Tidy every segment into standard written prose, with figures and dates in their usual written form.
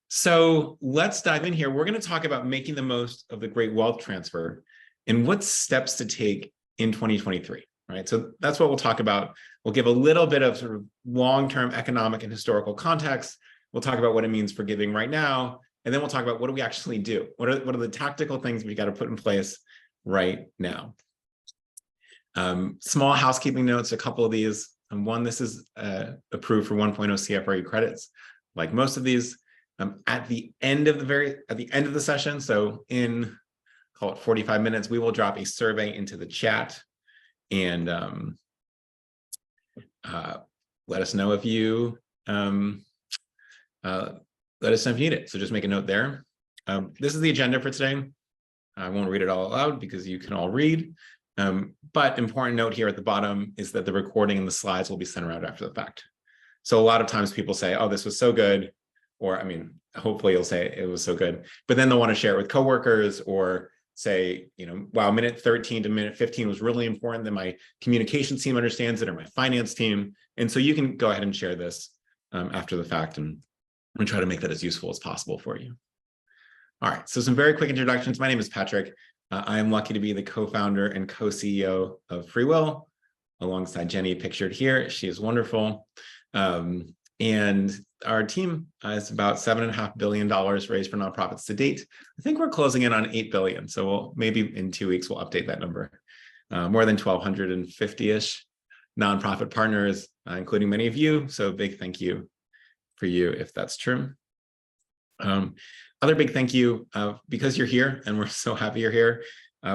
So let's dive in here. We're going to talk about making the most of the great wealth transfer and what steps to take in 2023, right? So that's what we'll talk about. We'll give a little bit of sort of long-term economic and historical context. We'll talk about what it means for giving right now. And then we'll talk about what do we actually do? What are the tactical things we got to put in place right now? Small housekeeping notes, a couple of these. One, this is approved for 1.0 CFRE credits. Like most of these, at the end of the session, so in call it 45 minutes, we will drop a survey into the chat and let us know if you need it. So just make a note there. This is the agenda for today. I won't read it all aloud because you can all read. But important note here at the bottom is that the recording and the slides will be sent around after the fact. So a lot of times people say, oh, this was so good. Or, I mean, hopefully you'll say it was so good, but then they'll want to share it with coworkers or say, wow, minute 13 to minute 15 was really important that my communications team understands it or my finance team. And so you can go ahead and share this after the fact, and I'm going to try to make that as useful as possible for you. All right, so some very quick introductions. My name is Patrick. I am lucky to be the co-founder and co-CEO of FreeWill, alongside Jenny pictured here. She is wonderful. And our team is about $7.5 billion raised for nonprofits to date. I think we're closing in on 8 billion. So maybe in 2 weeks, we'll update that number. More than 1,250-ish nonprofit partners, including many of you. So big thank you for you if that's true. Other big thank you, because you're here and we're so happy you're here.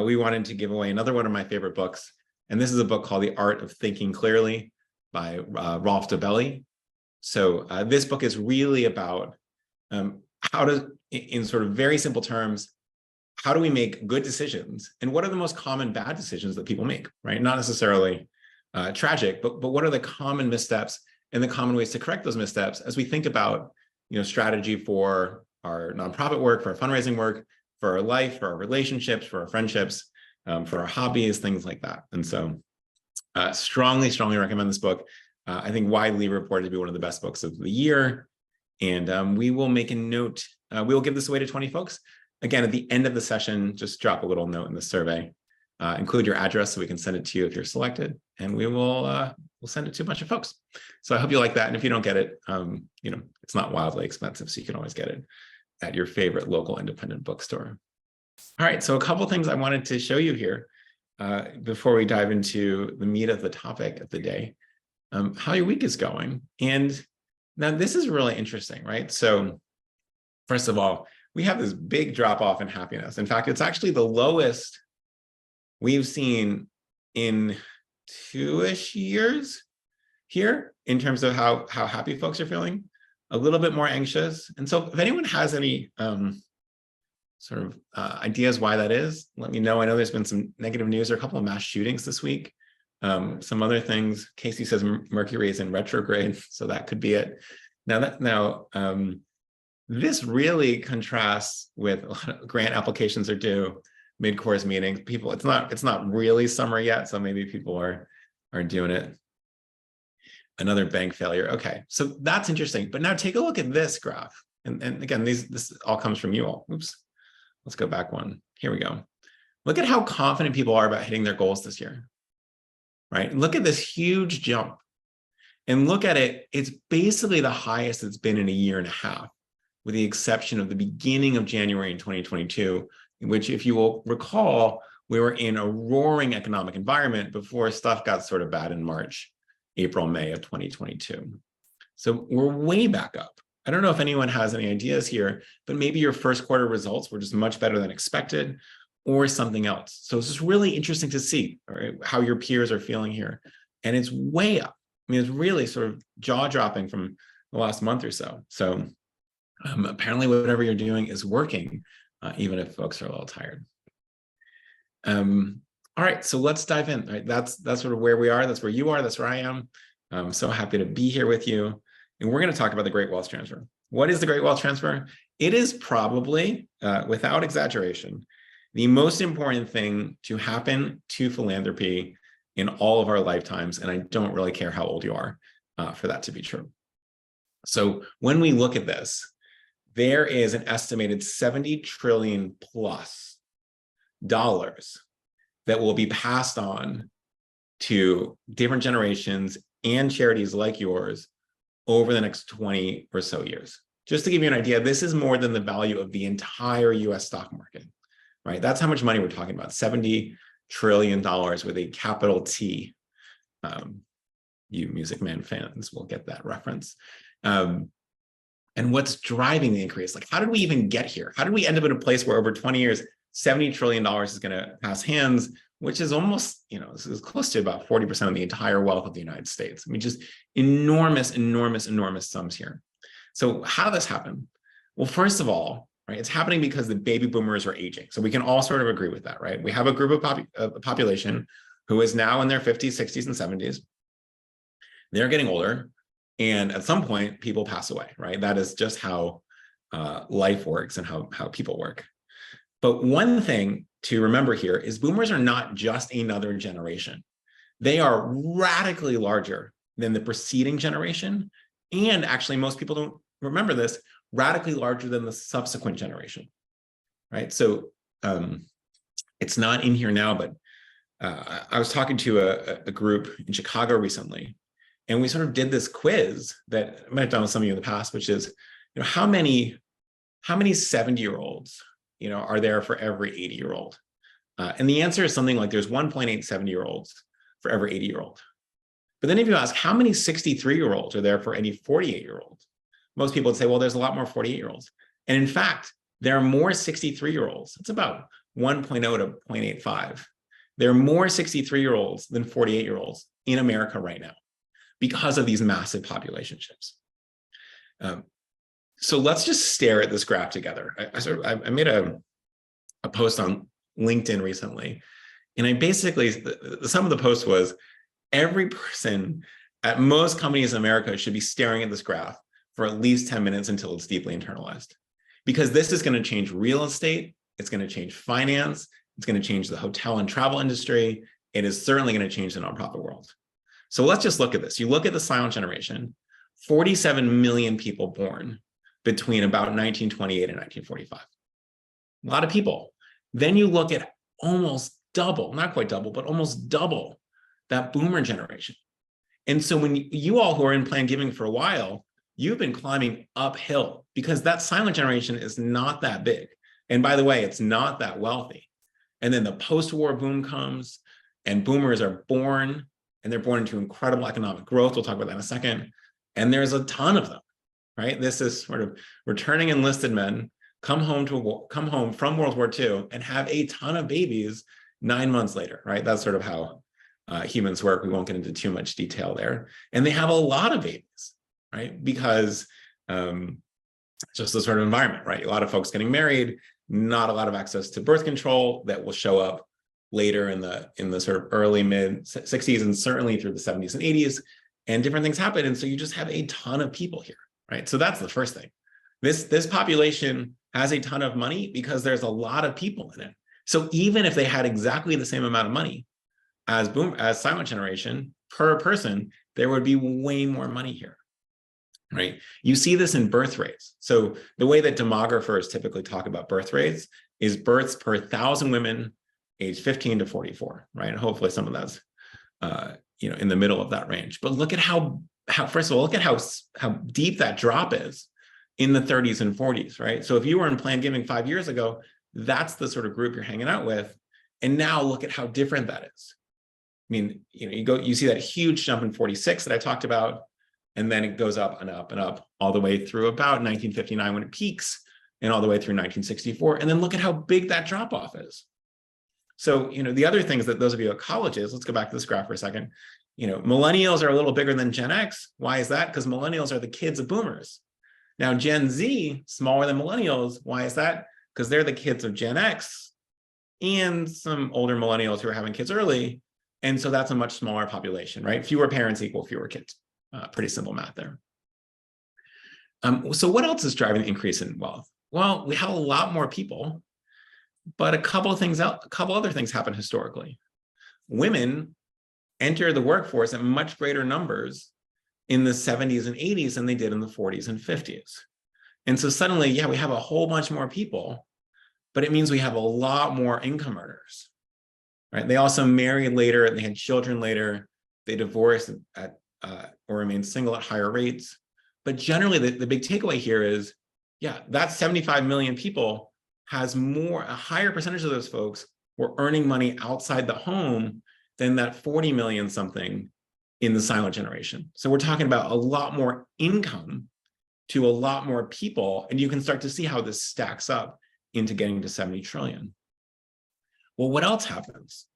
We wanted to give away another one of my favorite books. And this is a book called The Art of Thinking Clearly by Rolf Dobelli. So this book is really about how to, in sort of very simple terms, how do we make good decisions? And what are the most common bad decisions that people make, right? Not necessarily tragic, but what are the common missteps and the common ways to correct those missteps as we think about, strategy for our nonprofit work, for our fundraising work, for our life, for our relationships, for our friendships, for our hobbies, things like that. And so strongly recommend this book. I think widely reported to be one of the best books of the year. And we will make a note. We will give this away to 20 folks. Again, at the end of the session, just drop a little note in the survey. Include your address so we can send it to you if you're selected. And we will we'll send it to a bunch of folks. So I hope you like that. And if you don't get it, it's not wildly expensive. So you can always get it at your favorite local independent bookstore. All right, so a couple things I wanted to show you here before we dive into the meat of the topic of the day. How your week is going. And now this is really interesting, right? So first of all, we have this big drop off in happiness. In fact, it's actually the lowest we've seen in 2-ish years here in terms of how happy folks are feeling, a little bit more anxious. And so if anyone has any ideas why that is, let me know. I know there's been some negative news or a couple of mass shootings this week. Some other things. Casey says Mercury is in retrograde, so that could be it. Now, this really contrasts with a lot of grant applications are due, mid-course meetings. People, it's not really summer yet, so maybe people are doing it. Another bank failure. Okay, so that's interesting. But now take a look at this graph, and again, this all comes from you all. Oops, let's go back one. Here we go. Look at how confident people are about hitting their goals this year. Right? Look at this huge jump and look at it. It's basically the highest it's been in a year and a half, with the exception of the beginning of January in 2022, in which, if you will recall, we were in a roaring economic environment before stuff got sort of bad in March, April, May of 2022. So we're way back up. I don't know if anyone has any ideas here, but maybe your first quarter results were just much better than expected, or something else. So it's just really interesting to see, right, how your peers are feeling here. And it's way up. I mean, it's really sort of jaw-dropping from the last month or so. So apparently whatever you're doing is working, even if folks are a little tired. All right, so let's dive in. Right? That's sort of where we are. That's where you are. That's where I am. I'm so happy to be here with you. And we're going to talk about the Great Wealth Transfer. What is the Great Wealth Transfer? It is probably, without exaggeration, the most important thing to happen to philanthropy in all of our lifetimes, and I don't really care how old you are for that to be true. So when we look at this, there is an estimated 70 trillion plus dollars that will be passed on to different generations and charities like yours over the next 20 or so years. Just to give you an idea, this is more than the value of the entire US stock market, right? That's how much money we're talking about, $70 trillion with a capital T. You Music Man fans will get that reference. And what's driving the increase? Like, how did we even get here? How did we end up in a place where over 20 years, $70 trillion is going to pass hands, which is almost, this is close to about 40% of the entire wealth of the United States. I mean, just enormous, enormous, enormous sums here. So how did this happen? Well, first of all, right, it's happening because the baby boomers are aging. So we can all sort of agree with that, right? We have a group of population who is now in their 50s, 60s, and 70s. They're getting older. And at some point, people pass away, right? That is just how life works and how people work. But one thing to remember here is boomers are not just another generation. They are radically larger than the preceding generation. And actually, most people don't remember this, radically larger than the subsequent generation, right? So it's not in here now, but I was talking to a group in Chicago recently, and we sort of did this quiz that I might have done with some of you in the past, which is, how many 70-year-olds, are there for every 80-year-old? And the answer is something like there's 1.8 70-year-olds for every 80-year-old. But then if you ask how many 63-year-olds are there for any 48-year-old, most people would say, well, there's a lot more 48-year-olds. And in fact, there are more 63-year-olds. It's about 1.0 to 0.85. There are more 63-year-olds than 48-year-olds in America right now because of these massive population shifts. So let's just stare at this graph together. I made a post on LinkedIn recently, and I basically, the sum of the post was, every person at most companies in America should be staring at this graph for at least 10 minutes until it's deeply internalized. Because this is going to change real estate, it's going to change finance, it's going to change the hotel and travel industry, it is certainly going to change the nonprofit world. So let's just look at this. You look at the silent generation, 47 million people born between about 1928 and 1945. A lot of people. Then you look at almost double, not quite double, but almost double that boomer generation. And so when you all who are in Planned Giving for a while, you've been climbing uphill because that silent generation is not that big. And by the way, it's not that wealthy. And then the post-war boom comes and boomers are born, and they're born into incredible economic growth. We'll talk about that in a second. And there's a ton of them, right? This is sort of returning enlisted men come home from World War II and have a ton of babies 9 months later, right? That's sort of how humans work. We won't get into too much detail there. And they have a lot of babies, right? Because just the sort of environment, right? A lot of folks getting married, not a lot of access to birth control that will show up later in the sort of early mid 60s and certainly through the 70s and 80s, and different things happen. And so you just have a ton of people here, right? So that's the first thing. This population has a ton of money because there's a lot of people in it. So even if they had exactly the same amount of money as silent generation per person, there would be way more money here, right? You see this in birth rates. So the way that demographers typically talk about birth rates is births per 1,000 women aged 15 to 44, right? And hopefully some of that's in the middle of that range. But look at how first of all, look at how deep that drop is in the 30s and 40s, right? So if you were in Planned Giving 5 years ago, that's the sort of group you're hanging out with. And now look at how different that is. I mean, you see that huge jump in 46 that I talked about, and then it goes up and up and up all the way through about 1959 when it peaks, and all the way through 1964. And then look at how big that drop off is. So, the other things that those of you at colleges, let's go back to this graph for a second. Millennials are a little bigger than Gen X. Why is that? Because millennials are the kids of boomers. Now, Gen Z, smaller than millennials. Why is that? Because they're the kids of Gen X and some older millennials who are having kids early. And so that's a much smaller population, right? Fewer parents equal fewer kids. Pretty simple math there. So what else is driving the increase in wealth? Well, we have a lot more people, but a couple other things happen historically. Women enter the workforce at much greater numbers in the 70s and 80s than they did in the 40s and 50s. And so suddenly, yeah, we have a whole bunch more people, but it means we have a lot more income earners, right? They also married later and they had children later. They divorced at or remained single at higher rates. But generally, the big takeaway here is, yeah, that 75 million people has a higher percentage of those folks were earning money outside the home than that 40 million something in the silent generation. So we're talking about a lot more income to a lot more people, and you can start to see how this stacks up into getting to 70 trillion. Well, what else happens?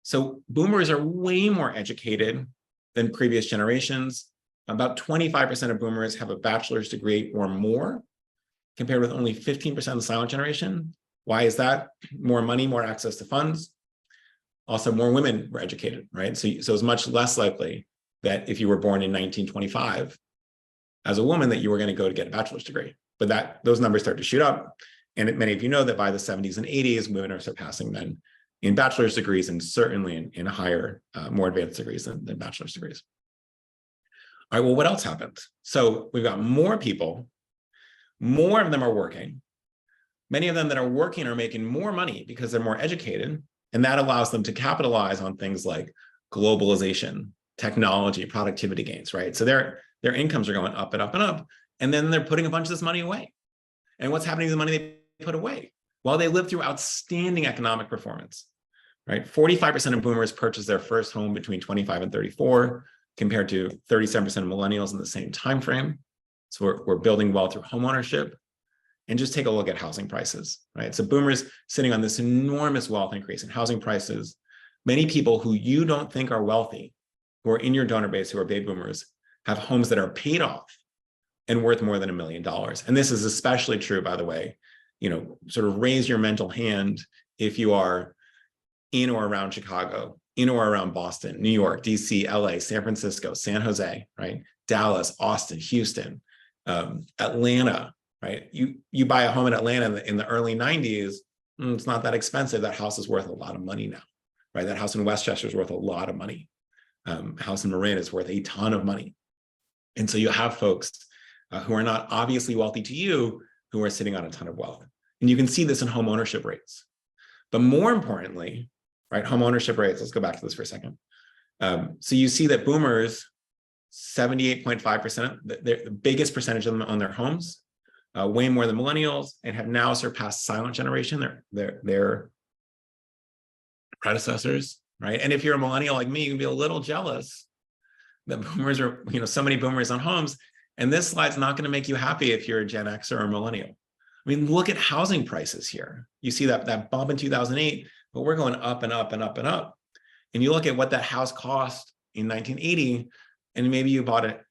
So boomers are way more educated than previous generations. About 25% of boomers have a bachelor's degree or more, compared with only 15% of the silent generation. Why is that? More money, more access to funds. Also, more women were educated, right? So it's much less likely that if you were born in 1925 as a woman that you were going to go to get a bachelor's degree. But those numbers start to shoot up. And many of you know that by the 70s and 80s, women are surpassing men in bachelor's degrees and certainly in higher, more advanced degrees than bachelor's degrees. All right, well, what else happened? So we've got more people, more of them are working. Many of them that are working are making more money because they're more educated, and that allows them to capitalize on things like globalization, technology, productivity gains, right? So their incomes are going up and up and up, and then they're putting a bunch of this money away. And what's happening to the money they put away? Well, they live through outstanding economic performance, right? 45% of boomers purchased their first home between 25 and 34, compared to 37% of millennials in the same time frame. So we're building wealth through homeownership. And just take a look at housing prices, right? So boomers sitting on this enormous wealth increase in housing prices. Many people who you don't think are wealthy, who are in your donor base, who are baby boomers, have homes that are paid off and worth more than $1 million. And this is especially true, by the way, sort of raise your mental hand if you are in or around Chicago, in or around Boston, New York, DC, LA, San Francisco, San Jose, right? Dallas, Austin, Houston, Atlanta, right? You buy a home in Atlanta in the early 90s, it's not that expensive. That house is worth a lot of money now, right? That house in Westchester is worth a lot of money. House in Marin is worth a ton of money. And so you have folks who are not obviously wealthy to you, who are sitting on a ton of wealth. And you can see this in home ownership rates. But more importantly, right, home ownership rates, let's go back to this for a second. So you see that boomers, 78.5%, the biggest percentage of them own their homes, way more than millennials, and have now surpassed silent generation, their predecessors, right? And if you're a millennial like me, you can be a little jealous that boomers are, so many boomers on homes. And this slide's not going to make you happy if you're a Gen X or a millennial. I mean, look at housing prices here. You see that bump in 2008, but we're going up and up and up and up. And you look at what that house cost in 1980, and maybe you bought a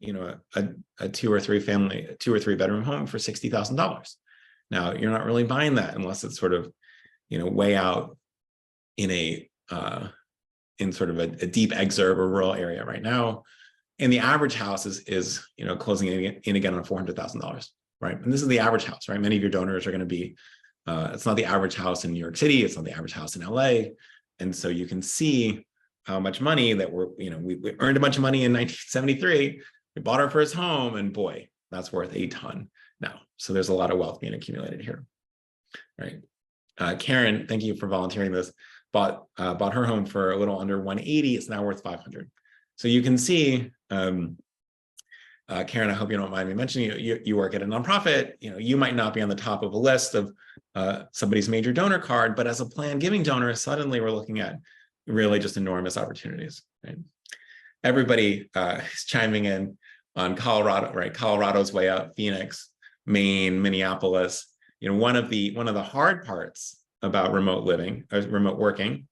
2 or 3 bedroom home for $60,000. Now you're not really buying that unless it's sort of, way out in sort of a deep exurb or rural area right now. And the average house is closing in again on $400,000, right? And this is the average house, right? Many of your donors are going to be, it's not the average house in New York City, it's not the average house in LA. And so you can see how much money that we earned a bunch of money in 1973, we bought our first home, and boy, that's worth a ton now. So there's a lot of wealth being accumulated here, right? Karen, thank you for volunteering this, bought her home for a little under 180, it's now worth 500. So you can see, Karen, I hope you don't mind me mentioning you work at a nonprofit, you might not be on the top of a list of somebody's major donor card, but as a planned giving donor, suddenly we're looking at really just enormous opportunities, right? Everybody is chiming in on Colorado, right? Colorado's way up, Phoenix, Maine, Minneapolis. One of the hard parts about remote living, remote working,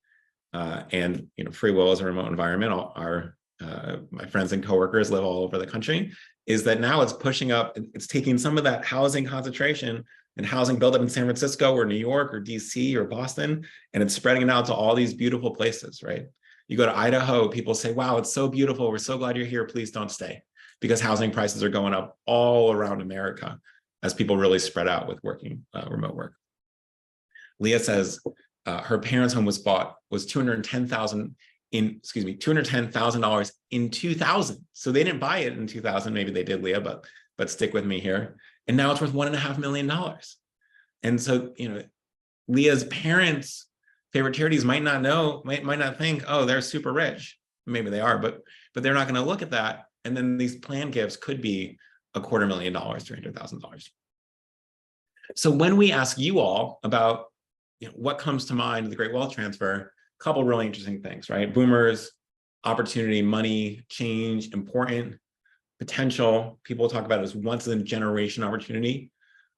and free will as a remote environment, my friends and coworkers live all over the country, is that now it's pushing up, it's taking some of that housing concentration and housing buildup in San Francisco or New York or DC or Boston, and it's spreading it out to all these beautiful places, right? You go to Idaho, people say, wow, it's so beautiful. We're so glad you're here. Please don't stay, because housing prices are going up all around America as people really spread out with working remote work. Leah says her parents' home was $210,000 in 2000. So they didn't buy it in 2000. Maybe they did, Leah, but stick with me here. And now it's worth $1.5 million. And so, Leah's parents' favorite charities might not know, might not think, oh, they're super rich. Maybe they are, but they're not going to look at that. And then these plan gifts could be $250,000, $300,000. So when we ask you all about what comes to mind, the Great Wealth Transfer, a couple really interesting things, right? Boomers, opportunity, money, change, important, potential. People talk about it as once in a generation opportunity.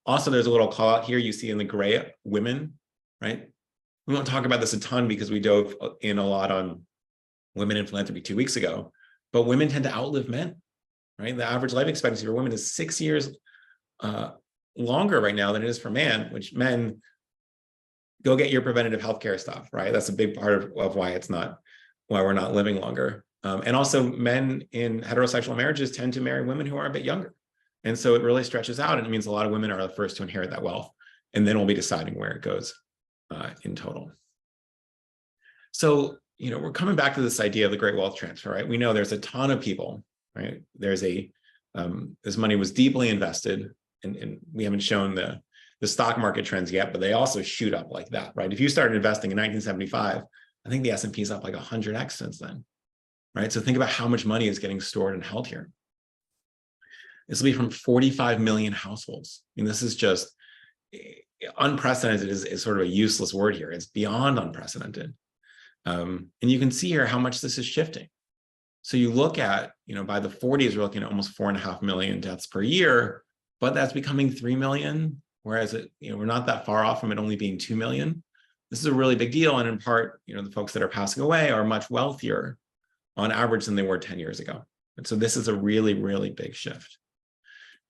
Also, there's a little call out here you see in the gray, women, right? We won't talk about this a ton because we dove in a lot on women in philanthropy 2 weeks ago, but women tend to outlive men, right? The average life expectancy for women is 6 years longer right now than it is for men, which men go get your preventative healthcare stuff, right? That's a big part of why we're not living longer. And also men in heterosexual marriages tend to marry women who are a bit younger. And so it really stretches out, and it means a lot of women are the first to inherit that wealth. And then we'll be deciding where it goes in total. So, we're coming back to this idea of the Great Wealth Transfer, right? We know there's a ton of people, right? There's this money was deeply invested, and we haven't shown the stock market trends yet, but they also shoot up like that, right? If you started investing in 1975, I think the S&P is up like 100x since then, right? So think about how much money is getting stored and held here. This will be from 45 million households. I mean, this is just unprecedented is sort of a useless word here. It's beyond unprecedented. And you can see here how much this is shifting. So you look at, by the 40s, we're looking at almost 4.5 million deaths per year, but that's becoming 3 million, whereas we're not that far off from it only being 2 million. This is a really big deal. And in part, the folks that are passing away are much wealthier on average than they were 10 years ago. And so this is a really, really big shift.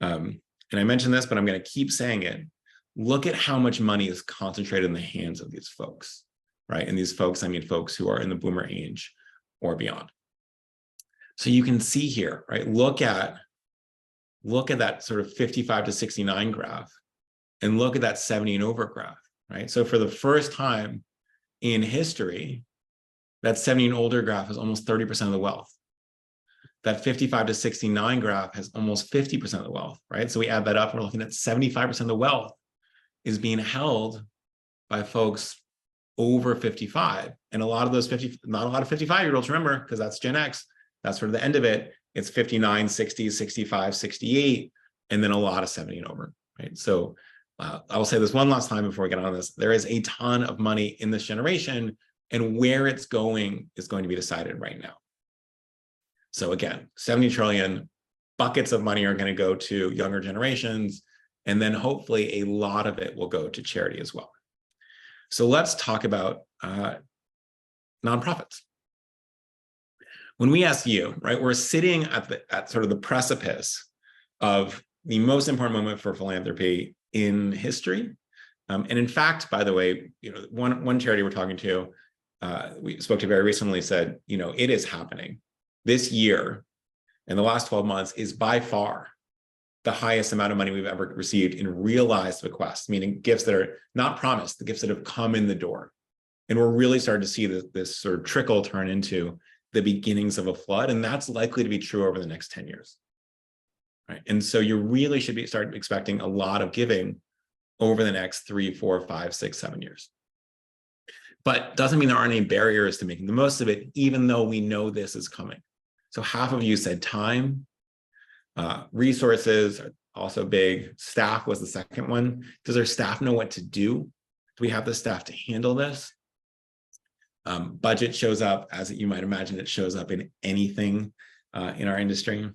And I mentioned this, but I'm going to keep saying it. Look at how much money is concentrated in the hands of these folks, right? And these folks, I mean folks who are in the boomer age or beyond. So you can see here, right? Look at that sort of 55 to 69 graph, and look at that 70 and over graph, right? So for the first time in history, that 70 and older graph is almost 30% of the wealth. That 55 to 69 graph has almost 50% of the wealth, right? So we add that up, we're looking at 75% of the wealth is being held by folks over 55. And a lot of those not a lot of 55-year-olds, remember, because that's Gen X, that's sort of the end of it. It's 59, 60, 65, 68, and then a lot of 70 and over, right? So I will say this one last time before we get on this. There is a ton of money in this generation, and where it's going is going to be decided right now. So again, 70 trillion buckets of money are going to go to younger generations, and then hopefully a lot of it will go to charity as well. So let's talk about nonprofits. When we ask you, right, we're sitting at sort of the precipice of the most important moment for philanthropy in history. And in fact, by the way, one charity we're talking to, we spoke to very recently, said, it is happening. This year, in the last 12 months, is by far the highest amount of money we've ever received in realized bequests, meaning gifts that are not promised, the gifts that have come in the door. And we're really starting to see this sort of trickle turn into the beginnings of a flood, and that's likely to be true over the next 10 years. Right? And so you really should start expecting a lot of giving over the next 3, 4, 5, 6, 7 years. But doesn't mean there aren't any barriers to making the most of it, even though we know this is coming. So half of you said time. Resources are also big. Staff was the second one. Does our staff know what to do? Do we have the staff to handle this? Budget shows up, as you might imagine, it shows up in anything in our industry.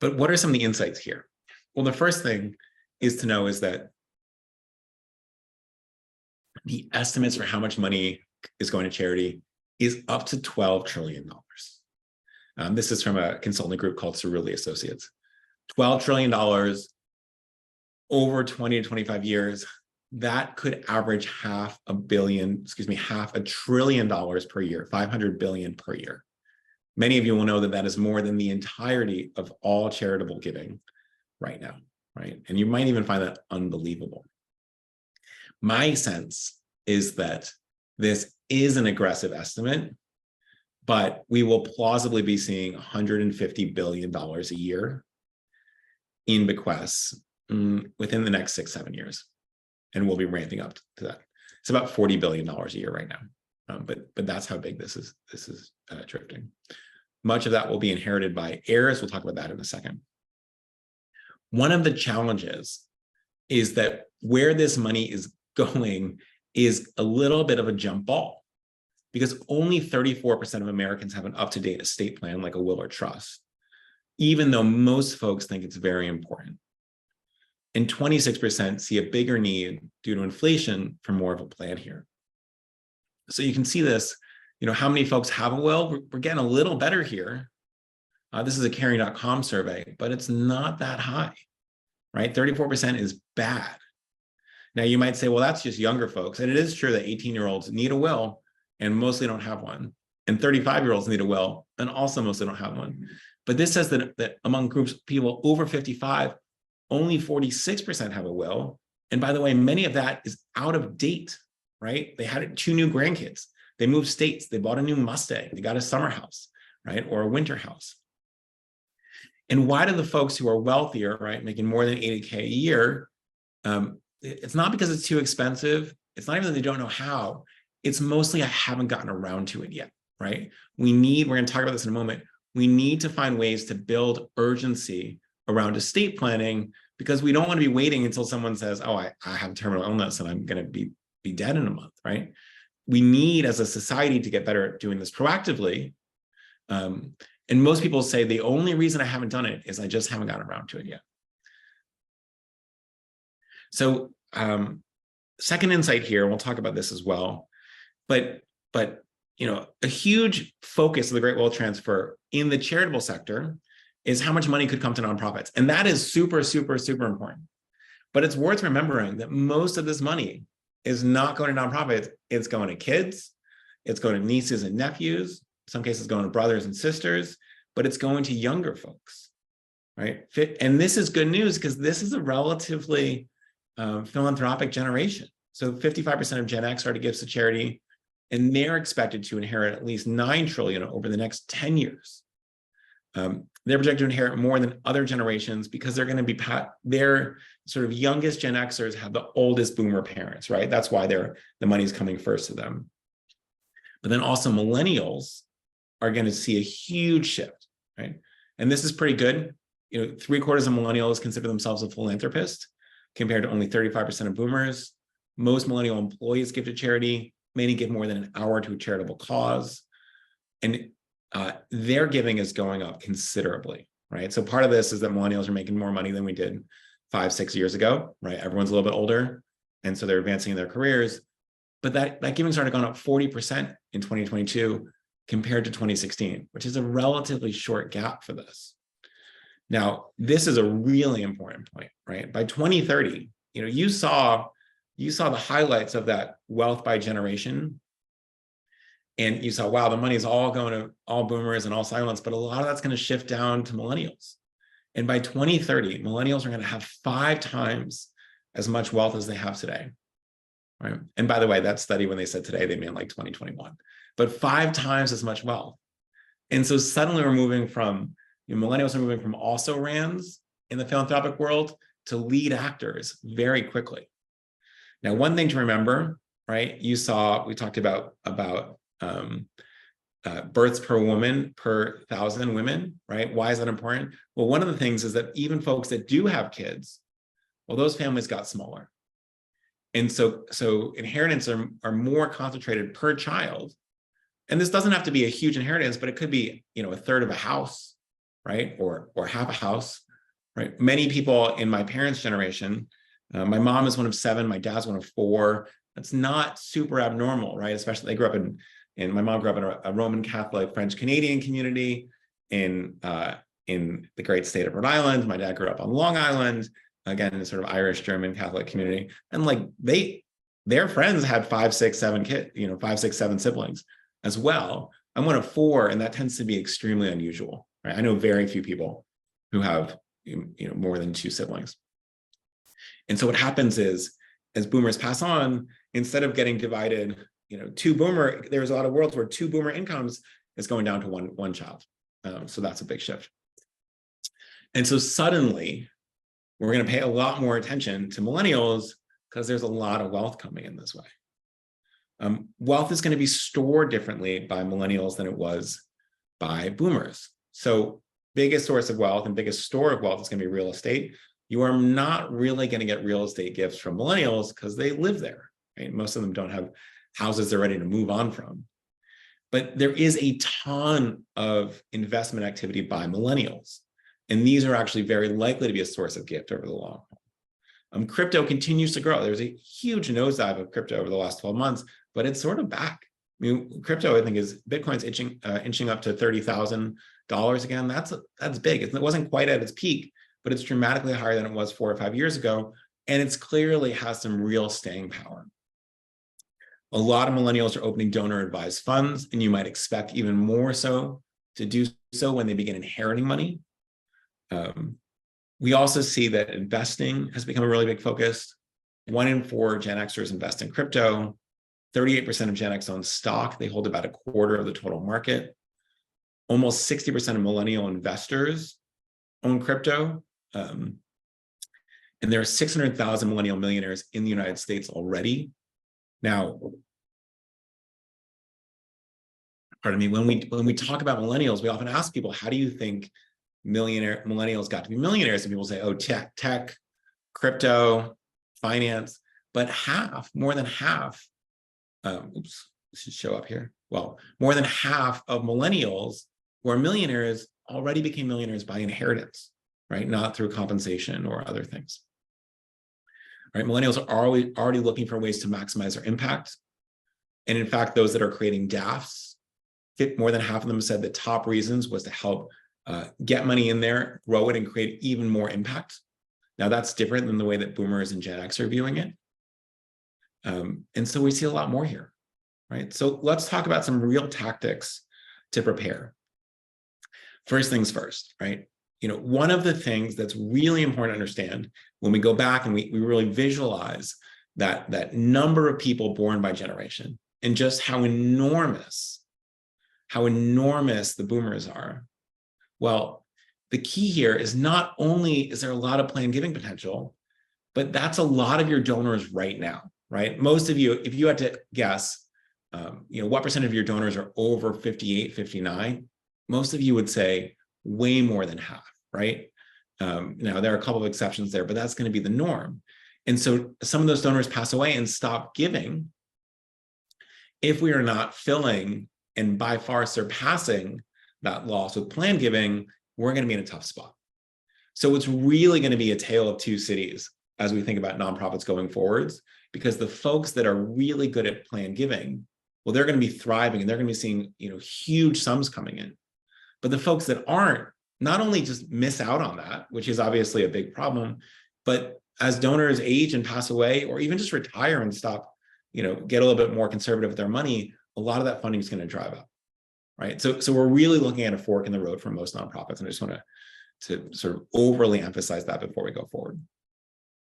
But what are some of the insights here? Well, the first thing is to know is that the estimates for how much money is going to charity is up to $12 trillion. This is from a consulting group called Cerulli Associates. $12 trillion over 20 to 25 years, that could average $500 billion per year, 500 billion per year. Many of you will know that that is more than the entirety of all charitable giving right now, right? And you might even find that unbelievable. My sense is that this is an aggressive estimate, but we will plausibly be seeing $150 billion a year. in bequests within the next 6-7 years. And we'll be ramping up to that. It's about $40 billion a year right now. But that's how big this is drifting. Much of that will be inherited by heirs. We'll talk about that in a second. One of the challenges is that where this money is going is a little bit of a jump ball, because only 34% of Americans have an up-to-date estate plan like a will or trust, even though most folks think it's very important. And 26% see a bigger need due to inflation for more of a plan here. So you can see this, how many folks have a will? We're getting a little better here. This is a Caring.com survey, but it's not that high, right? 34% is bad. Now you might say, well, that's just younger folks. And it is true that 18-year-olds need a will and mostly don't have one. And 35-year-olds need a will and also mostly don't have one. But this says that among groups of people over 55, only 46% have a will. And by the way, many of that is out of date, right? They had 2 new grandkids. They moved states. They bought a new Mustang. They got a summer house, right? Or a winter house. And why do the folks who are wealthier, right, making more than 80K a year, it's not because it's too expensive. It's not even that they don't know how. It's mostly I haven't gotten around to it yet, right? we're going to talk about this in a moment. We need to find ways to build urgency around estate planning, because we don't want to be waiting until someone says, oh, I have terminal illness and I'm going to be dead in a month, right? We need, as a society, to get better at doing this proactively. And most people say the only reason I haven't done it is I just haven't gotten around to it yet. So second insight here, and we'll talk about this as well, but a huge focus of the Great Wealth Transfer in the charitable sector is how much money could come to nonprofits. And that is super, super, super important. But it's worth remembering that most of this money is not going to nonprofits. It's going to kids. It's going to nieces and nephews. In some cases, going to brothers and sisters, but it's going to younger folks, right? And this is good news because this is a relatively philanthropic generation. So 55% of Gen X are to give to charity, and they're expected to inherit at least $9 trillion over the next 10 years. They're projected to inherit more than other generations because they're going to be their sort of youngest Gen Xers have the oldest boomer parents, right? That's why the money's coming first to them. But then also millennials are going to see a huge shift, right? And this is pretty good. 3/4 of millennials consider themselves a philanthropist compared to only 35% of boomers. Most millennial employees give to charity. Many give more than an hour to a charitable cause. And their giving is going up considerably, right? So part of this is that millennials are making more money than we did 5-6 years ago, right? Everyone's a little bit older, and so they're advancing in their careers. But that giving started gone up 40% in 2022 compared to 2016, which is a relatively short gap for this. Now, this is a really important point, right? By 2030, you saw the highlights of that wealth by generation. And you saw, wow, the money is all going to all boomers and all silents, but a lot of that's going to shift down to millennials. And by 2030, millennials are going to have 5 times as much wealth as they have today, right? And by the way, that study, when they said today, they meant like 2021, but 5 times as much wealth. And so suddenly we're moving from, millennials are moving from also-rans in the philanthropic world to lead actors very quickly. Now, one thing to remember, right? We talked about births per woman per 1,000 women, right? Why is that important? Well, one of the things is that even folks that do have kids, well, those families got smaller. And so inheritance are more concentrated per child. And this doesn't have to be a huge inheritance, but it could be, a third of a house, right? Or half a house, right? Many people in my parents' generation, my mom is one of 7, my dad's one of 4. That's not super abnormal, right? Especially they grew up and my mom grew up in a Roman Catholic French Canadian community in the great state of Rhode Island. My dad grew up on Long Island, again, in a sort of Irish German Catholic community. And like their friends had 5, 6, 7 kids, 5, 6, 7 siblings as well. I'm one of 4, and that tends to be extremely unusual, right? I know very few people who have more than 2 siblings. And so what happens is, as boomers pass on, instead of getting divided, there's a lot of worlds where 2 boomer incomes is going down to one child. So that's a big shift. And so suddenly, We're going to pay a lot more attention to millennials because there's a lot of wealth coming in this way. Wealth is going to be stored differently by millennials than it was by boomers. So biggest source of wealth and biggest store of wealth is going to be real estate. You are not really going to get real estate gifts from millennials because they live there, right? Most of them don't have houses they're ready to move on from. But there is a ton of investment activity by millennials. And these are actually very likely to be a source of gift over the long haul. Crypto continues to grow. There's a huge nosedive of crypto over the last 12 months, but it's sort of back. I mean, crypto, I think, is Bitcoin's inching up to $30,000 again. That's big. It wasn't quite at its peak, but it's dramatically higher than it was 4 or 5 years ago. And it's clearly has some real staying power. A lot of millennials are opening donor advised funds, and you might expect even more so to do so when they begin inheriting money. We also see that investing has become a really big focus. 1 in 4 Gen Xers invest in crypto. 38% of Gen X own stock. They hold about a quarter of the total market. Almost 60% of millennial investors own crypto. And there are 600,000 millennial millionaires in the United States already. Now, pardon me, when we talk about millennials, we often ask people, how do you think millennials got to be millionaires? And people say, oh, tech, crypto, finance. But more than half, this should show up here. Well, more than half of millennials who are millionaires already became millionaires by inheritance, right? Not through compensation or other things. Right? Millennials are already looking for ways to maximize their impact. And in fact, those that are creating DAFs, more than half of them said the top reasons was to help get money in there, grow it, and create even more impact. Now, that's different than the way that boomers and Gen X are viewing it. And so we see a lot more here, right? So let's talk about some real tactics to prepare. First things first, right? One of the things that's really important to understand when we go back and we really visualize that number of people born by generation and just how enormous the boomers are. Well, the key here is not only is there a lot of planned giving potential, but that's a lot of your donors right now, right? Most of you, if you had to guess, what percent of your donors are over 58, 59, most of you would say way more than half, right? Now, there are a couple of exceptions there, but that's going to be the norm. And so some of those donors pass away and stop giving. If we are not filling and by far surpassing that loss with planned giving, we're going to be in a tough spot. So it's really going to be a tale of two cities as we think about nonprofits going forwards, because the folks that are really good at planned giving, well, they're going to be thriving and they're going to be seeing, huge sums coming in. But the folks that aren't, not only just miss out on that, which is obviously a big problem, but as donors age and pass away, or even just retire and stop, get a little bit more conservative with their money, a lot of that funding is going to drive up, right? So we're really looking at a fork in the road for most nonprofits, and I just want to sort of overly emphasize that before we go forward.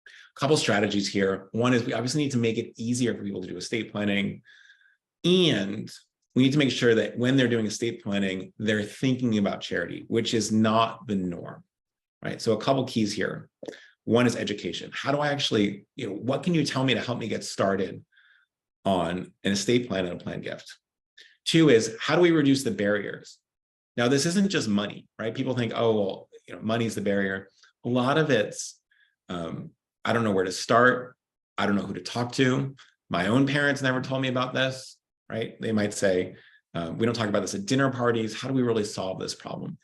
A couple strategies here. One is we obviously need to make it easier for people to do estate planning, and we need to make sure that when they're doing estate planning, they're thinking about charity, which is not the norm, right? So a couple keys here. One is education. How do I actually, what can you tell me to help me get started on an estate plan and a planned gift? 2 is, how do we reduce the barriers? Now, this isn't just money, right? People think, oh, well, money is the barrier. A lot of it's, I don't know where to start. I don't know who to talk to. My own parents never told me about this, right? They might say, we don't talk about this at dinner parties. How do we really solve this problem?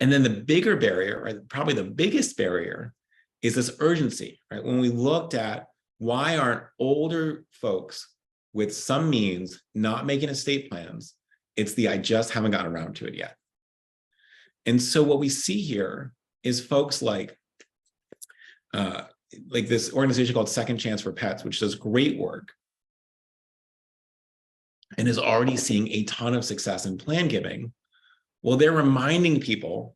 And then the bigger barrier, right, probably the biggest barrier, is this urgency, right? When we looked at why aren't older folks with some means not making estate plans, it's the I just haven't gotten around to it yet. And so what we see here is folks like this organization called Second Chance for Pets, which does great work and is already seeing a ton of success in plan giving. Well, they're reminding people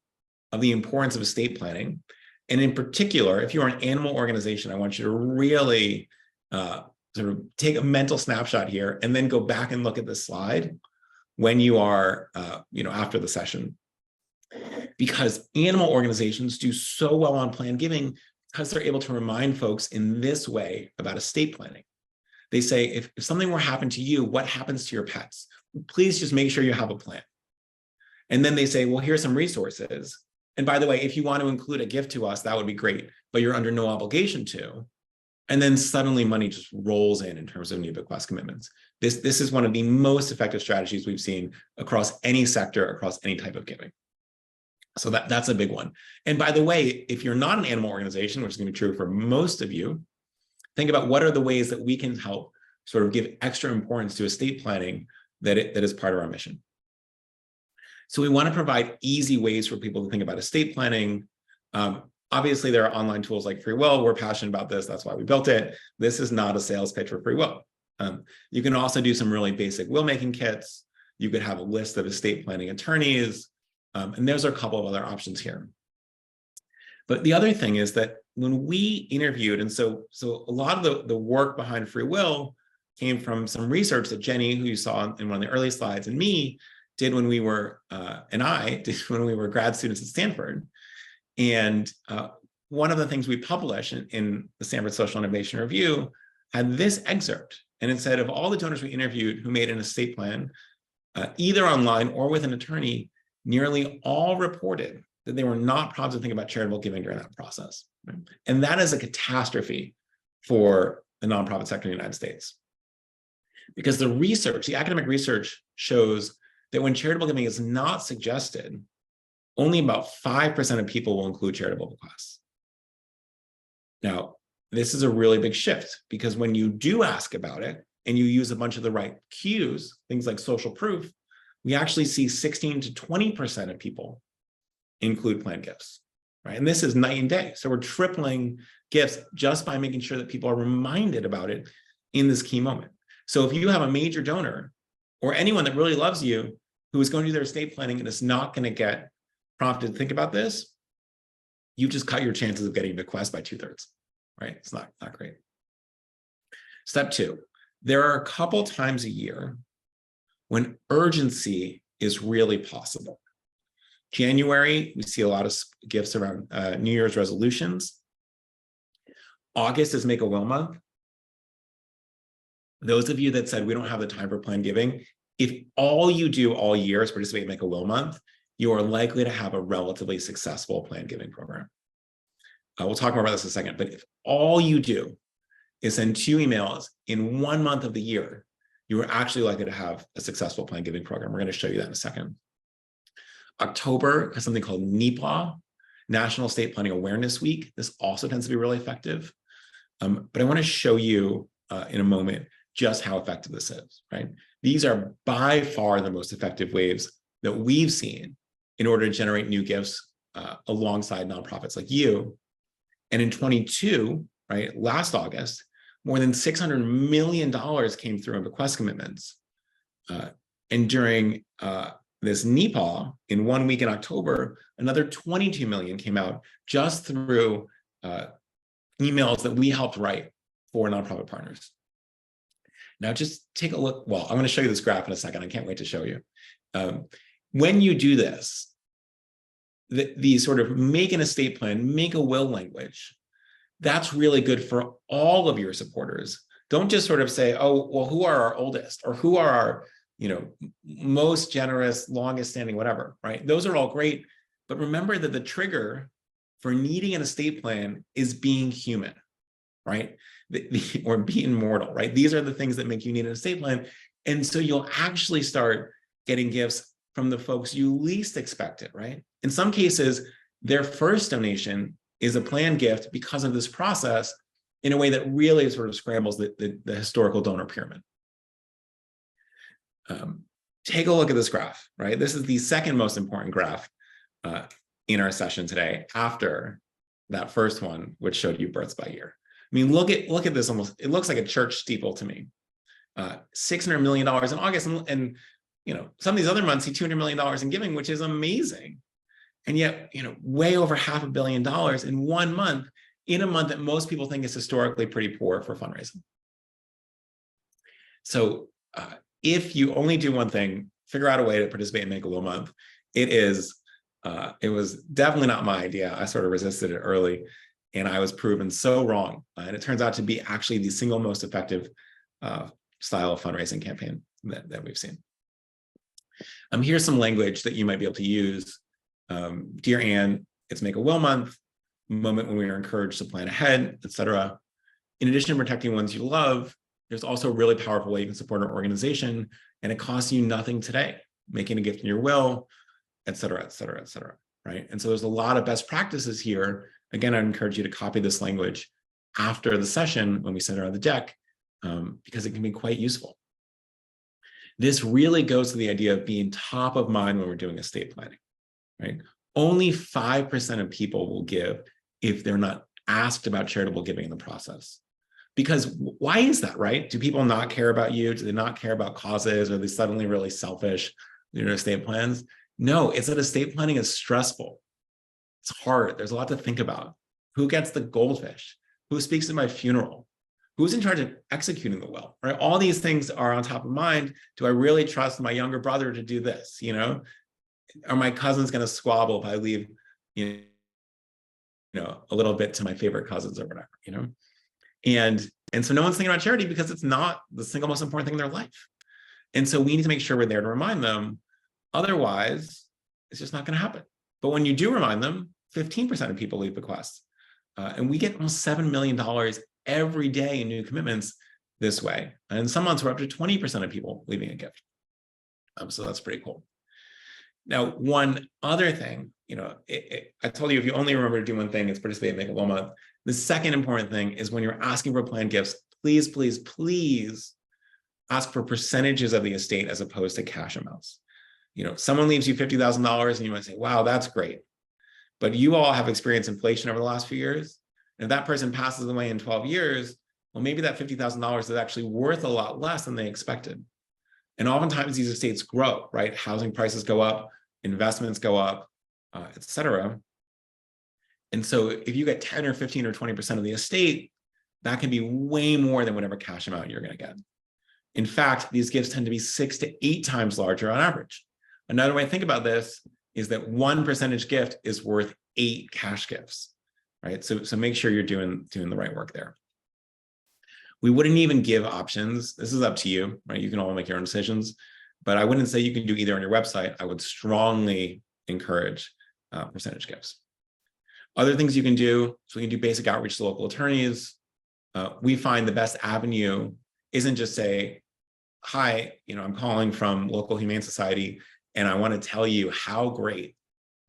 of the importance of estate planning. And in particular, if you're an animal organization, I want you to really sort of take a mental snapshot here and then go back and look at this slide when you are, after the session. because animal organizations do so well on planned giving because they're able to remind folks in this way about estate planning. They say, if something were to happen to you, what happens to your pets? Please just make sure you have a plan. And then they say, well, here's some resources. And by the way, if you want to include a gift to us, that would be great, but you're under no obligation to. And then suddenly money just rolls in terms of new bequest commitments. This is one of the most effective strategies we've seen across any sector, across any type of giving. So that's a big one. And by the way, if you're not an animal organization, which is going to be true for most of you, think about what are the ways that we can help sort of give extra importance to estate planning that is part of our mission. So we want to provide easy ways for people to think about estate planning. Obviously, there are online tools like FreeWill. We're passionate about this. That's why we built it. This is not a sales pitch for FreeWill. You can also do some really basic will-making kits. You could have a list of estate planning attorneys. And there's a couple of other options here. But the other thing is that when we interviewed, and so a lot of the work behind FreeWill came from some research that Jenny, who you saw in one of the early slides, and me did when we were, and I did when we were grad students at Stanford. And one of the things we published in the Stanford Social Innovation Review had this excerpt. And it said, of all the donors we interviewed who made an estate plan, either online or with an attorney, nearly all reported that they were not proud to think about charitable giving during that process. Right? And that is a catastrophe for the nonprofit sector in the United States. Because the research, the academic research shows that when charitable giving is not suggested, only about 5% of people will include charitable bequests. Now, this is a really big shift because when you do ask about it and you use a bunch of the right cues, things like social proof, we actually see 16 to 20% of people include planned gifts, right? And this is night and day. So we're tripling gifts just by making sure that people are reminded about it in this key moment. So if you have a major donor or anyone that really loves you who is going to do their estate planning and is not going to get prompted to think about this, you just cut your chances of getting a bequest by 2/3, right? It's not great. Step 2, there are a couple times a year when urgency is really possible. January, we see a lot of gifts around New Year's resolutions. August is Make a Will month. Those of you that said we don't have the time for planned giving, if all you do all year is participate in Make a Will month, you are likely to have a relatively successful planned giving program. We'll talk more about this in a second, but if all you do is send 2 emails in 1 month of the year, you are actually likely to have a successful planned giving program. We're going to show you that in a second. October has something called NEPLAW, National Estate Planning Awareness Week. This also tends to be really effective. But I want to show you in a moment just how effective this is, right? These are by far the most effective ways that we've seen in order to generate new gifts alongside nonprofits like you. And in 22, right, last August, more than $600 million came through in bequest commitments. And during this NEPAW, in 1 week in October, another 22 million came out just through emails that we helped write for nonprofit partners. Now, just take a look. Well, I'm going to show you this graph in a second. I can't wait to show you. When you do this, the sort of make an estate plan, make a will language, that's really good for all of your supporters. Don't just sort of say, oh, well, who are our oldest or who are our, most generous, longest standing, whatever, right? Those are all great. But remember that the trigger for needing an estate plan is being human, right? Or being mortal, right? These are the things that make you need an estate plan. And so you'll actually start getting gifts from the folks you least expect it, right? In some cases, their first donation is a planned gift because of this process in a way that really sort of scrambles the historical donor pyramid. Take a look at this graph, right? This is the second most important graph in our session today after that first one, which showed you births by year. I mean, look at this almost, it looks like a church steeple to me. $600 million in August, and some of these other months see $200 million in giving, which is amazing. And yet, way over $500 million in 1 month, in a month that most people think is historically pretty poor for fundraising. So if you only do one thing, figure out a way to participate in Make a Will month. It is It was definitely not my idea. I sort of resisted it early, and I was proven so wrong. And it turns out to be actually the single most effective style of fundraising campaign that we've seen. Here's some language that you might be able to use. Dear Anne, it's Make a Will Month, moment when we are encouraged to plan ahead, etc. In addition to protecting ones you love, there's also a really powerful way you can support our organization, and it costs you nothing today, making a gift in your will, et cetera, et cetera, et cetera, right? And so there's a lot of best practices here. Again, I'd encourage you to copy this language after the session when we send around the deck, because it can be quite useful. This really goes to the idea of being top of mind when we're doing estate planning, right? Only 5% of people will give if they're not asked about charitable giving in the process. Because why is that, right? Do people not care about you? Do they not care about causes? Are they suddenly really selfish in their estate plans? No, it's that estate planning is stressful. It's hard. There's a lot to think about. Who gets the goldfish? Who speaks at my funeral? Who's in charge of executing the will, right? All these things are on top of mind. Do I really trust my younger brother to do this? You know, are my cousins going to squabble if I leave, you know, a little bit to my favorite cousins or whatever, you know? And so no one's thinking about charity because it's not the single most important thing in their life. And so we need to make sure we're there to remind them. Otherwise, it's just not going to happen. But when you do remind them, 15% of people leave bequests. And we get almost $7 million every day in new commitments this way. And some months we're up to 20% of people leaving a gift. So that's pretty cool. Now, one other thing, you know, I told you if you only remember to do one thing, it's participate in Make a Will Month. The second important thing is when you're asking for planned gifts, please, please, please ask for percentages of the estate as opposed to cash amounts. You know, someone leaves you $50,000 and you might say, wow, that's great. But you all have experienced inflation over the last few years. And if that person passes away in 12 years, well, maybe that $50,000 is actually worth a lot less than they expected. And oftentimes these estates grow, right? Housing prices go up, investments go up, et cetera. And so if you get 10 or 15 or 20% of the estate, that can be way more than whatever cash amount you're going to get. In fact, these gifts tend to be 6 to 8 times larger on average. Another way to think about this is that 1% gift is worth 8 cash gifts, right? So make sure you're doing the right work there. We wouldn't even give options. This is up to you, right? You can all make your own decisions, but I wouldn't say you can do either on your website. I would strongly encourage percentage gifts. Other things you can do, so you can do basic outreach to local attorneys. We find the best avenue isn't just say, hi, you know, I'm calling from local Humane Society, and I want to tell you how great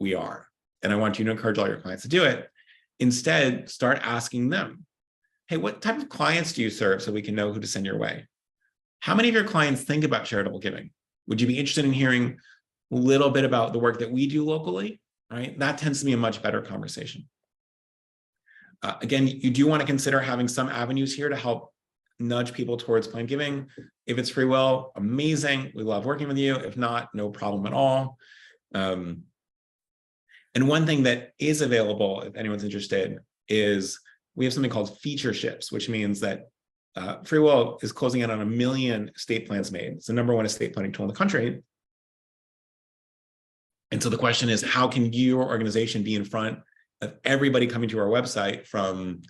we are. And I want you to encourage all your clients to do it. Instead, start asking them, hey, what type of clients do you serve so we can know who to send your way? How many of your clients think about charitable giving? Would you be interested in hearing a little bit about the work that we do locally, right? That tends to be a much better conversation. Again, you do want to consider having some avenues here to help nudge people towards planned giving. If it's free will, amazing. We love working with you. If not, no problem at all. And one thing that is available, if anyone's interested, is we have something called featureships, which means that Free Will is closing in on 1 million estate plans made. It's the #1 estate planning tool in the country. And so the question is, how can your organization be in front of everybody coming to our website from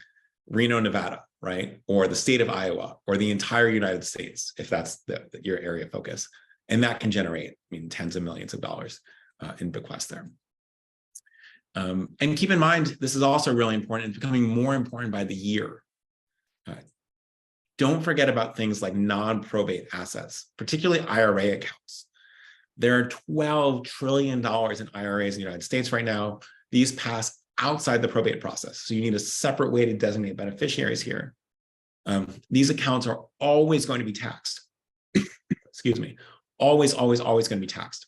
Reno, Nevada, right? Or the state of Iowa, or the entire United States, if that's your area of focus. And that can generate, tens of millions of dollars in bequests there. And keep in mind, this is also really important. It's becoming more important by the year. Don't forget about things like non-probate assets, particularly IRA accounts. There are $12 trillion in IRAs in the United States right now. These pass outside the probate process. So you need a separate way to designate beneficiaries here. These accounts are always going to be taxed. Excuse me. Always, always, always going to be taxed.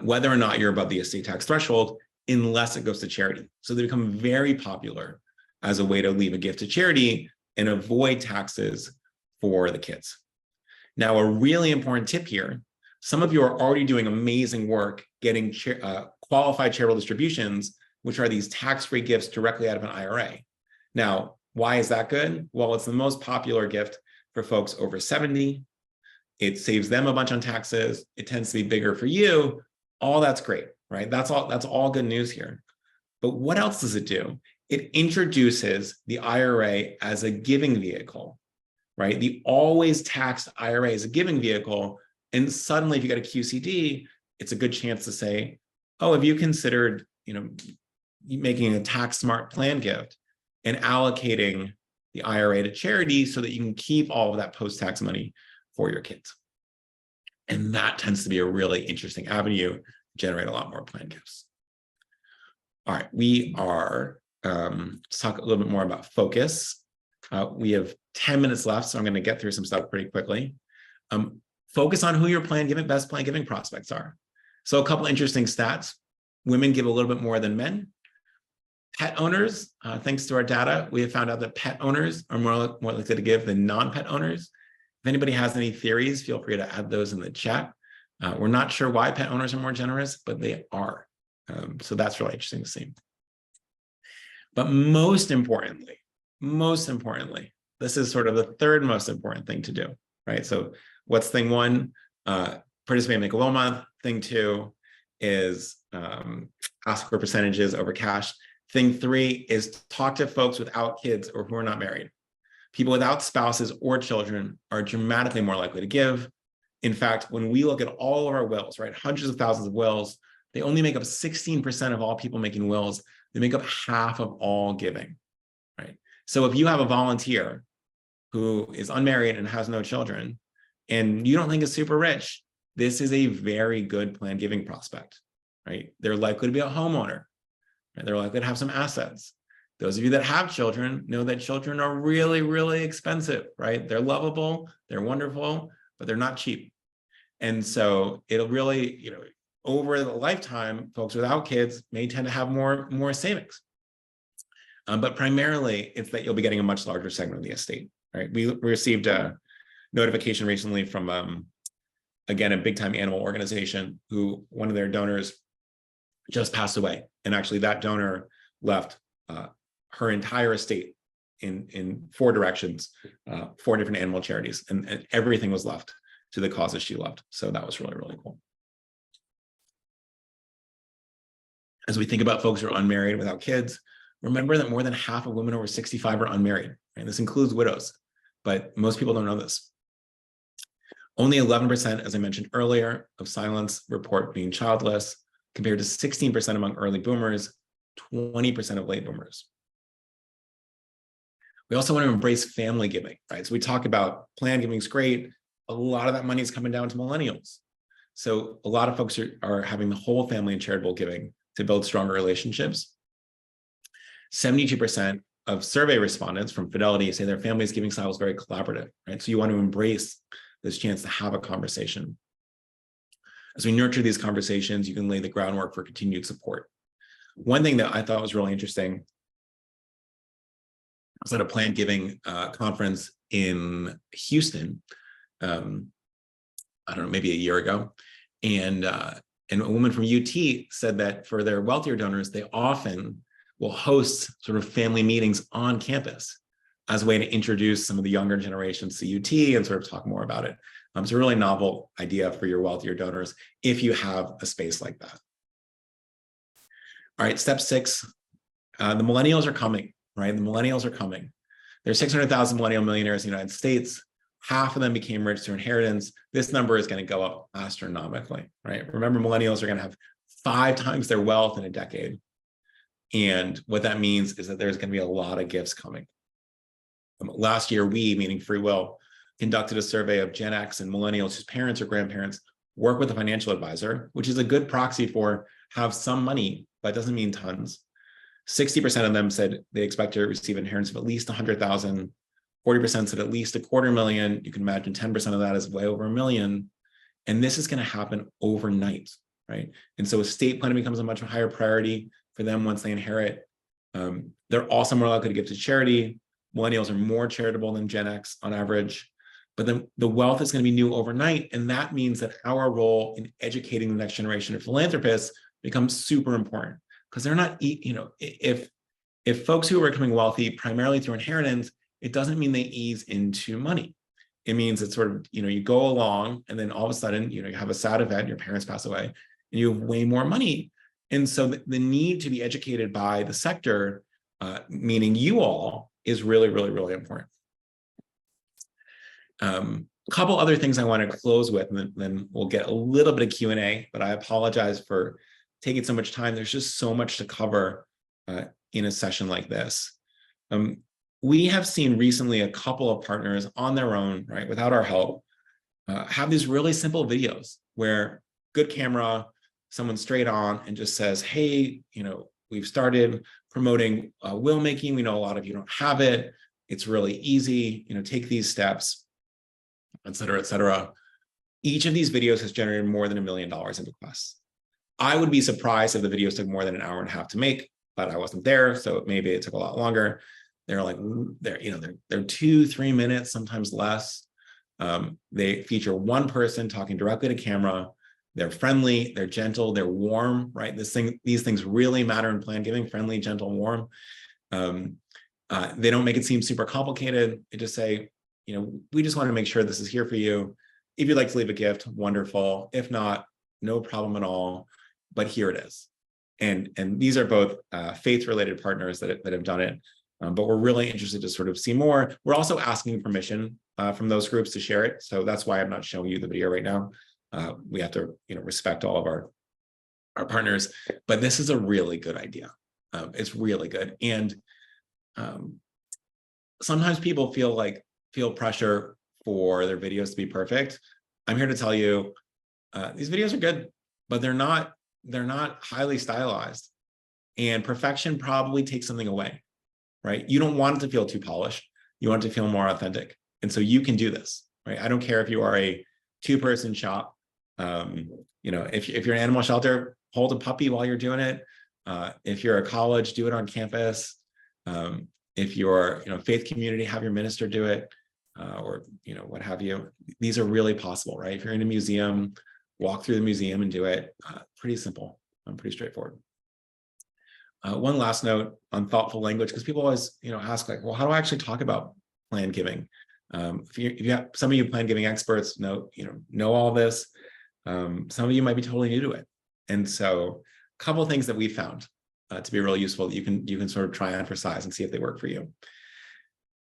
Whether or not you're above the estate tax threshold, unless it goes to charity. So they become very popular as a way to leave a gift to charity and avoid taxes for the kids. Now, a really important tip here, some of you are already doing amazing work getting qualified charitable distributions, which are these tax-free gifts directly out of an IRA. Now, why is that good? Well, it's the most popular gift for folks over 70. It saves them a bunch on taxes. It tends to be bigger for you. All that's great. right? That's all good news here. But what else does it do? It introduces the IRA as a giving vehicle, right? The always taxed IRA is a giving vehicle. And suddenly, if you get a QCD, it's a good chance to say, oh, have you considered, making a tax smart plan gift and allocating the IRA to charity so that you can keep all of that post-tax money for your kids? And that tends to be a really interesting avenue to generate a lot more plan gifts. All right, we are let's talk a little bit more about focus. We have 10 minutes left, so I'm going to get through some stuff pretty quickly. Focus on who your best plan giving prospects are. So a couple interesting stats. Women give a little bit more than men. Pet owners, thanks to our data, we have found out that pet owners are more likely to give than non-pet owners. If anybody has any theories, feel free to add those in the chat. We're not sure why pet owners are more generous, but they are. So that's really interesting to see. But most importantly, this is sort of the third most important thing to do, right? So what's thing one? Participate in Make a Will Month. Thing two is ask for percentages over cash. Thing three is talk to folks without kids or who are not married. People without spouses or children are dramatically more likely to give. In fact, when we look at all of our wills, right, hundreds of thousands of wills, they only make up 16% of all people making wills. They make up half of all giving, right? So if you have a volunteer who is unmarried and has no children, and you don't think is super rich, this is a very good plan giving prospect, right? They're likely to be a homeowner, right? They're likely to have some assets. Those of you that have children know that children are really, really expensive, right? They're lovable, they're wonderful, but they're not cheap. And so it'll really, over the lifetime, folks without kids may tend to have more savings. But primarily, it's that you'll be getting a much larger segment of the estate, right? We received a notification recently from, again, a big-time animal organization who one of their donors just passed away. And actually that donor left her entire estate in 4 directions, 4 different animal charities, and everything was left to the causes she loved. So that was really, really cool. As we think about folks who are unmarried without kids, remember that more than half of women over 65 are unmarried, and this includes widows, but most people don't know this. Only 11%, as I mentioned earlier, of silents report being childless, compared to 16% among early boomers, 20% of late boomers. We also want to embrace family giving, right? So we talk about plan giving is great. A lot of that money is coming down to millennials. So a lot of folks are having the whole family in charitable giving to build stronger relationships. 72% of survey respondents from Fidelity say their family's giving style is very collaborative, right? So you want to embrace this chance to have a conversation. As we nurture these conversations, you can lay the groundwork for continued support. One thing that I thought was really interesting, I was at a plan giving conference in Houston, I don't know, maybe a year ago. And a woman from UT said that for their wealthier donors, they often will host sort of family meetings on campus as a way to introduce some of the younger generations to UT and sort of talk more about it. It's a really novel idea for your wealthier donors if you have a space like that. All right, step 6, the millennials are coming, right? The millennials are coming. There's 600,000 millennial millionaires in the United States. Half of them became rich through inheritance. This number is going to go up astronomically, right? Remember, millennials are going to have 5 times their wealth in a decade. And what that means is that there's going to be a lot of gifts coming. Last year, we, meaning Free Will, conducted a survey of Gen X and millennials whose parents or grandparents work with a financial advisor, which is a good proxy for have some money, but doesn't mean tons. 60% of them said they expect to receive inheritance of at least 100,000. 40% said at least $250,000. You can imagine 10% of that is way over $1 million. And this is going to happen overnight, right? And so estate planning becomes a much higher priority for them once they inherit. They're also more likely to give to charity. Millennials are more charitable than Gen X on average. But then the wealth is going to be new overnight. And that means that our role in educating the next generation of philanthropists becomes super important, because they're not, if folks who are becoming wealthy primarily through inheritance, it doesn't mean they ease into money. It means it's sort of, you go along and then all of a sudden, you have a sad event, your parents pass away, and you have way more money. And so the need to be educated by the sector, meaning you all, is really, really, really important. A couple other things I want to close with, and then we'll get a little bit of Q&A, but I apologize for taking so much time. There's just so much to cover in a session like this. We have seen recently a couple of partners on their own, right, without our help, have these really simple videos where good camera, someone straight on and just says, hey, we've started promoting will making. We know a lot of you don't have it. It's really easy, take these steps, et cetera, et cetera. Each of these videos has generated more than $1 million in requests. I would be surprised if the videos took more than an hour and a half to make, but I wasn't there, so maybe it took a lot longer. They're 2-3 minutes, sometimes less. They feature one person talking directly to camera. They're friendly, they're gentle, they're warm, right? These things really matter in plan giving: friendly, gentle, warm. They don't make it seem super complicated. They just say, we just want to make sure this is here for you. If you'd like to leave a gift, wonderful. If not, no problem at all, but here it is. And these are both faith-related partners that have done it, but we're really interested to sort of see more. We're also asking permission from those groups to share it. So that's why I'm not showing you the video right now. We have to, respect all of our partners, but this is a really good idea. It's really good. And sometimes people feel pressure for their videos to be perfect. I'm here to tell you, these videos are good, but they're not highly stylized, and perfection probably takes something away, right? You don't want it to feel too polished. You want it to feel more authentic. And so you can do this, right? I don't care if you are a 2-person shop. If you're an animal shelter, hold a puppy while you're doing it. If you're a college, do it on campus. If you're, faith community, have your minister do it, or, what have you. These are really possible, right? If you're in a museum, walk through the museum and do it. Pretty simple and pretty straightforward. One last note on thoughtful language, because people always, ask well, how do I actually talk about plan giving? If you have some of you plan giving experts know all this. Some of you might be totally new to it. And so a couple of things that we found to be really useful that you can sort of try on for size and see if they work for you.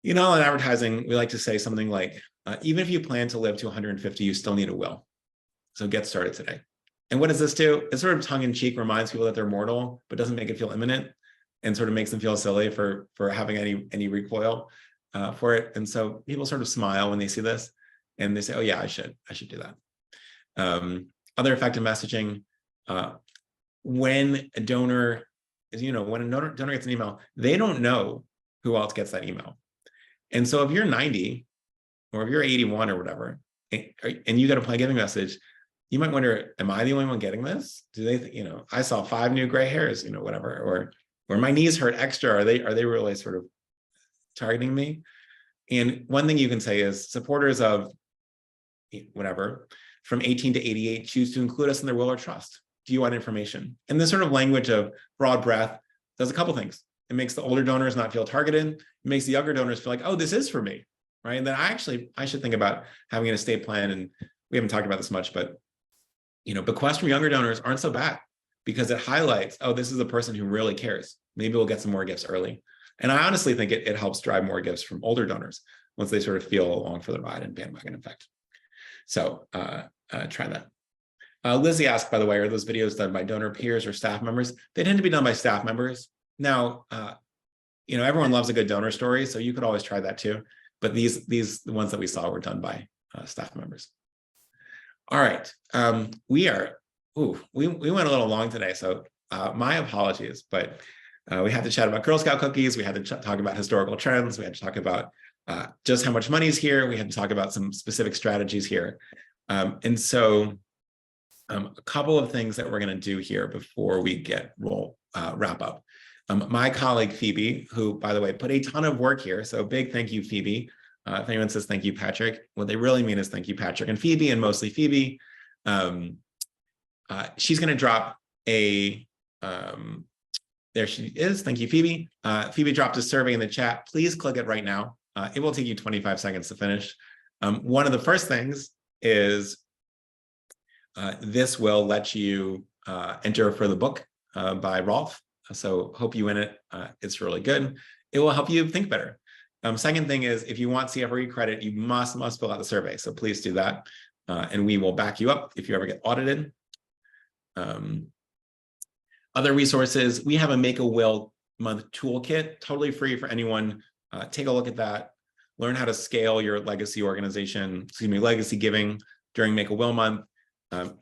In advertising, we like to say something like, even if you plan to live to 150, you still need a will. So get started today. And what does this do? It sort of tongue-in-cheek reminds people that they're mortal, but doesn't make it feel imminent, and sort of makes them feel silly for having any recoil for it. And so people sort of smile when they see this, and they say, oh yeah, I should do that. Other effective messaging, when a donor gets an email, they don't know who else gets that email. And so if you're 90 or if you're 81 or whatever, and you get a plan giving message, you might wonder, am I the only one getting this? Do they, I saw 5 new gray hairs, whatever, or my knees hurt extra. Are they really sort of targeting me? And one thing you can say is supporters of whatever from 18 to 88 choose to include us in their will or trust. Do you want information? And this sort of language of broad breadth does a couple things. It makes the older donors not feel targeted. It makes the younger donors feel like, oh, this is for me, right? And then I should think about having an estate plan. And we haven't talked about this much, but bequests from younger donors aren't so bad because it highlights, oh, this is a person who really cares. Maybe we'll get some more gifts early. And I honestly think it helps drive more gifts from older donors once they sort of feel along for the ride and bandwagon effect. So try that. Lizzie asked, by the way, are those videos done by donor peers or staff members? They tend to be done by staff members. Now, everyone loves a good donor story, so you could always try that too. But the ones that we saw were done by staff members. All right, we went a little long today, so my apologies, but we had to chat about Girl Scout cookies. We had to talk about historical trends. We had to talk about just how much money is here. We had to talk about some specific strategies here. And so a couple of things that we're going to do here before we wrap up. My colleague, Phoebe, who, by the way, put a ton of work here. So big thank you, Phoebe. If anyone says thank you, Patrick, what they really mean is thank you, Patrick and Phoebe, and mostly Phoebe. She's going to drop a, there she is. Thank you, Phoebe. Phoebe dropped a survey in the chat. Please click it right now. It will take you 25 seconds to finish. One of the first things is this will let you enter for the book by Rolf. So hope you win it. It's really good. It will help you think better. Second thing is, if you want CFRE credit, you must fill out the survey. So please do that. And we will back you up if you ever get audited. Other resources, we have a Make a Will month toolkit, totally free for anyone. Take a look at that. Learn how to scale your legacy organization, legacy giving during Make a Will month.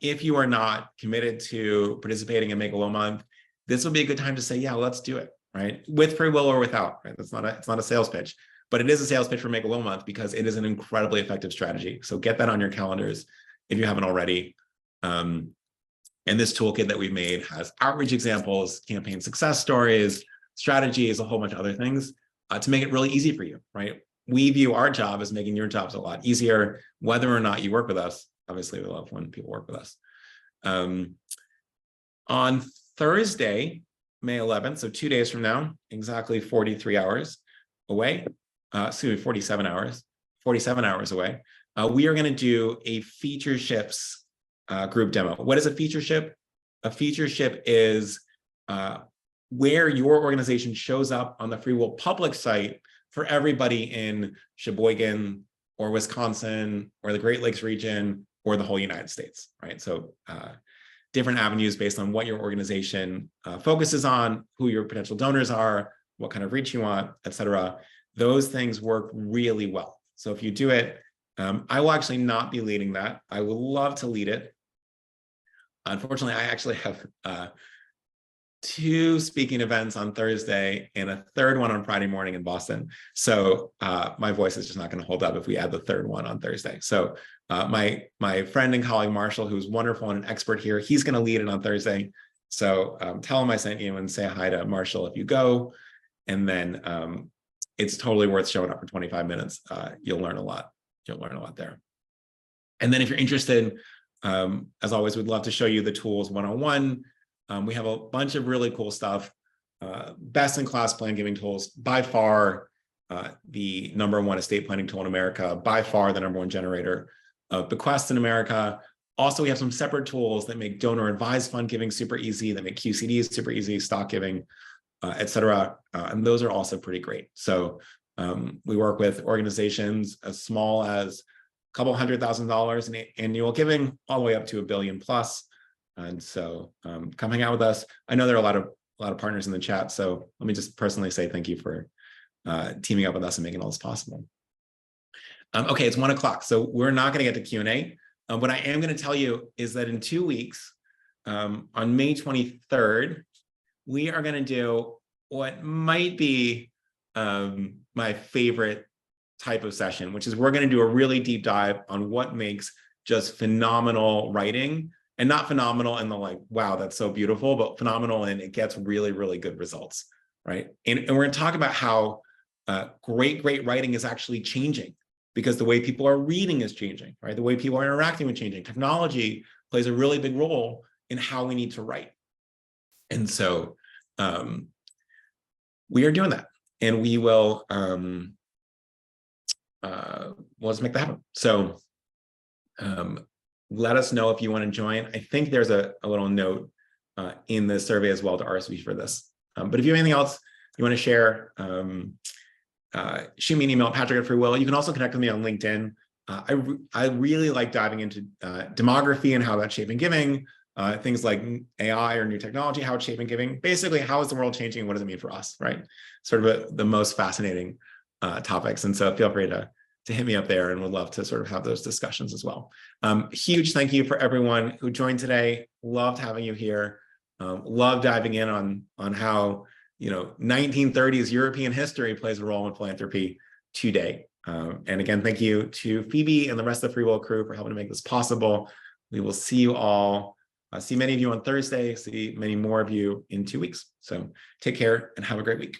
If you are not committed to participating in Make a Will month, this will be a good time to say, yeah, let's do it, right? With free will or without, right? It's not a sales pitch, but it is a sales pitch for Make a Will month because it is an incredibly effective strategy. So get that on your calendars if you haven't already. And this toolkit that we've made has outreach examples, campaign success stories, strategies, a whole bunch of other things to make it really easy for you, right? We view our job as making your jobs a lot easier, whether or not you work with us. Obviously, we love when people work with us. On Thursday, May 11th, so 2 days from now, exactly 43 hours away, 47 hours away, we are going to do a feature ships group demo. What is a feature ship? A feature ship is where your organization shows up on the Free Will public site for everybody in Sheboygan or Wisconsin or the Great Lakes region or the whole United States, right? So different avenues based on what your organization focuses on, who your potential donors are, what kind of reach you want, et cetera. Those things work really well. So if you do it, I will actually not be leading that. I would love to lead it. Unfortunately, I actually have 2 speaking events on Thursday and a third one on Friday morning in Boston. So my voice is just not going to hold up if we add the third one on Thursday. So my friend and colleague, Marshall, who's wonderful and an expert here, he's going to lead it on Thursday. So tell him I sent you and say hi to Marshall if you go. And then it's totally worth showing up for 25 minutes. You'll learn a lot. You'll learn a lot there. And then if you're interested, as always, we'd love to show you the tools one-on-one. We have a bunch of really cool stuff. Best-in-class plan giving tools, by far the #1 estate planning tool in America, by far the #1 generator of bequests in America. Also, we have some separate tools that make donor advised fund giving super easy, that make QCDs super easy, stock giving, et cetera. And those are also pretty great. So we work with organizations as small as a couple $100,000 in annual giving, all the way up to $1 billion plus. And so come hang out with us. I know there are a lot of partners in the chat. So let me just personally say thank you for teaming up with us and making all this possible. Okay, it's 1 o'clock. So we're not going to get to Q&A. What I am going to tell you is that in 2 weeks, on May 23rd, we are going to do what might be my favorite type of session, which is we're going to do a really deep dive on what makes just phenomenal writing. And not phenomenal in the like, wow, that's so beautiful, but phenomenal and it gets really, really good results, right? And we're going to talk about how great writing is actually changing because the way people are reading is changing, right? The way people are interacting with changing. Technology plays a really big role in how we need to write. And so we are doing that. And we will, let's make that happen. So let us know if you want to join. I think there's a little note in the survey as well to RSVP for this. But if you have anything else you want to share, shoot me an email at Patrick@FreeWill. You can also connect with me on LinkedIn. I really like diving into demography and how that's shaping giving, things like AI or new technology, how it's shaping giving. Basically, how is the world changing? What does it mean for us, right? Sort of the most fascinating topics. And so feel free to hit me up there and would love to sort of have those discussions as well. Huge thank you for everyone who joined today. Loved having you here. Love diving in on how 1930s European history plays a role in philanthropy today. And again, thank you to Phoebe and the rest of the Free Will crew for helping to make this possible. We will see you all. See many of you on Thursday. See many more of you in 2 weeks. So take care and have a great week.